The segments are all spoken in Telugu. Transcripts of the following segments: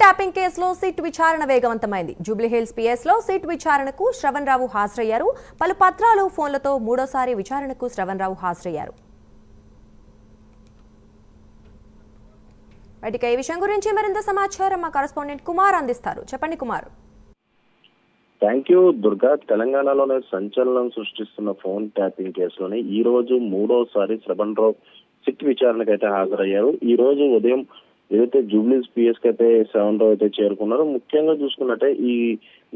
ట్యాపింగ్ కేసులో సిట్ విచారణ వేగవంతమైంది. జూబ్లీహిల్స్ పిఎస్ లో సిట్ విచారణకు శ్రవణ్ రావు హాజరయ్యారు. పలు పత్రాలు, ఫోన్లతో మూడోసారి విచారణకు శ్రవణ్ రావు హాజరయ్యారు. ఇక ఈ విషయం గురించి మరింత సమాచారం మా కరెస్పాండెంట్ కుమార్ అందిస్తారు. చెప్పండి కుమార్. Thank you Durga. తెలంగాణలోనే సంచలనం సృష్టిస్తున్న ఫోన్ ట్యాపింగ్ కేసులోనే ఈ రోజు మూడోసారి శ్రవణ్ రావు సిట్ విచారణకు అయితే హాజరయ్యారు. ఈ రోజు ఉదయం ఏదైతే జూబ్లీస్ పిఎస్ కి అయితే శ్రవణ్ రావు అయితే చేరుకున్నారో, ముఖ్యంగా చూసుకున్నట్టే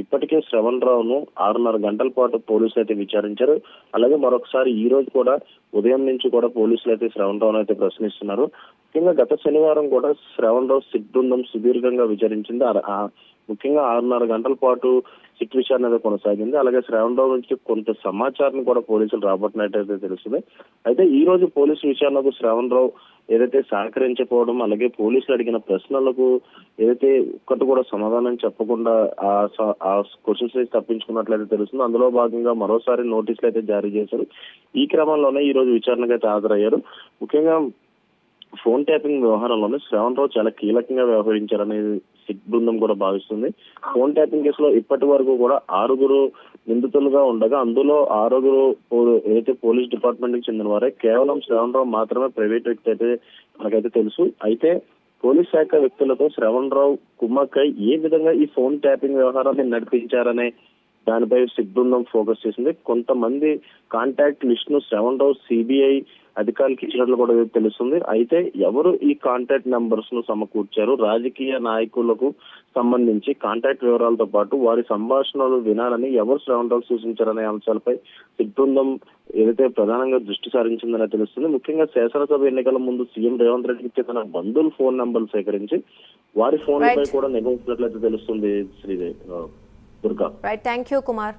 ఇప్పటికే శ్రవణ్ రావును 6.5 గంటల పాటు పోలీసులు అయితే విచారించారు. అలాగే మరొకసారి ఈ రోజు కూడా ఉదయం నుంచి కూడా పోలీసులు అయితే శ్రవణ్ రావును అయితే ప్రశ్నిస్తున్నారు. ముఖ్యంగా గత శనివారం కూడా శ్రవణ్ రావు సిట్ బృందం సుదీర్ఘంగా విచారించింది. ముఖ్యంగా 6.5 గంటల పాటు సిట్ విచారణ అనేది కొనసాగింది. అలాగే శ్రవణ్ రావు నుంచి కొంత సమాచారం కూడా పోలీసులు రాబట్టినట్టయితే తెలుస్తుంది. అయితే ఈ రోజు పోలీసు విచారణకు శ్రవణ్ రావు ఏదైతే సహకరించకపోవడం, అలాగే పోలీసులు అడిగిన ప్రశ్నలకు ఏదైతే ఒక్కటి కూడా సమాధానం చెప్పకుండా ఆ క్వశ్చన్స్ అయితే తప్పించుకున్నట్లయితే తెలుస్తుంది. అందులో భాగంగా మరోసారి నోటీసులు అయితే జారీ చేశారు. ఈ క్రమంలోనే ఈ రోజు విచారణకు అయితే హాజరయ్యారు. ముఖ్యంగా ఫోన్ ట్యాపింగ్ వ్యవహారంలోనే శ్రవణ్ రావు చాలా కీలకంగా వ్యవహరించారనేది సిట్ బృందం కూడా భావిస్తుంది. ఫోన్ ట్యాపింగ్ కేసులో ఇప్పటి వరకు కూడా 6 నిందితులుగా ఉండగా, అందులో 6 ఏదైతే పోలీస్ డిపార్ట్మెంట్ కి చెందిన వారే. కేవలం శ్రవణ్ రావు మాత్రమే ప్రైవేట్ వ్యక్తి అయితే మనకైతే తెలుసు. అయితే పోలీస్ శాఖ వ్యక్తులతో శ్రవణ్ రావు కుమ్మక్కై ఏ విధంగా ఈ ఫోన్ ట్యాపింగ్ వ్యవహారాన్ని నడిపించారనే దానిపై సిట్ బృందం ఫోకస్ చేసింది. కొంతమంది కాంటాక్ట్ లిస్ట్ ను శ్రవణ్ రావు సిబిఐ అధికారులకు ఇచ్చినట్లు కూడా తెలుస్తుంది. అయితే ఎవరు ఈ కాంటాక్ట్ నంబర్స్ ను సమకూర్చారు, రాజకీయ నాయకులకు సంబంధించి కాంటాక్ట్ వివరాలతో పాటు వారి సంభాషణలు వినాలని ఎవరు శ్రవణ్ రావు సూచించారనే అంశాలపై సిట్ బృందం ఏదైతే ప్రధానంగా దృష్టి సారించిందని తెలుస్తుంది. ముఖ్యంగా శాసనసభ ఎన్నికల ముందు సీఎం రేవంత్ రెడ్డికి చెందిన బంధువుల ఫోన్ నంబర్లు సేకరించి వారి ఫోన్లపై కూడా నిఘా ఉంచినట్లయితే తెలుస్తుంది. దుర్గా. Thank you Kumar.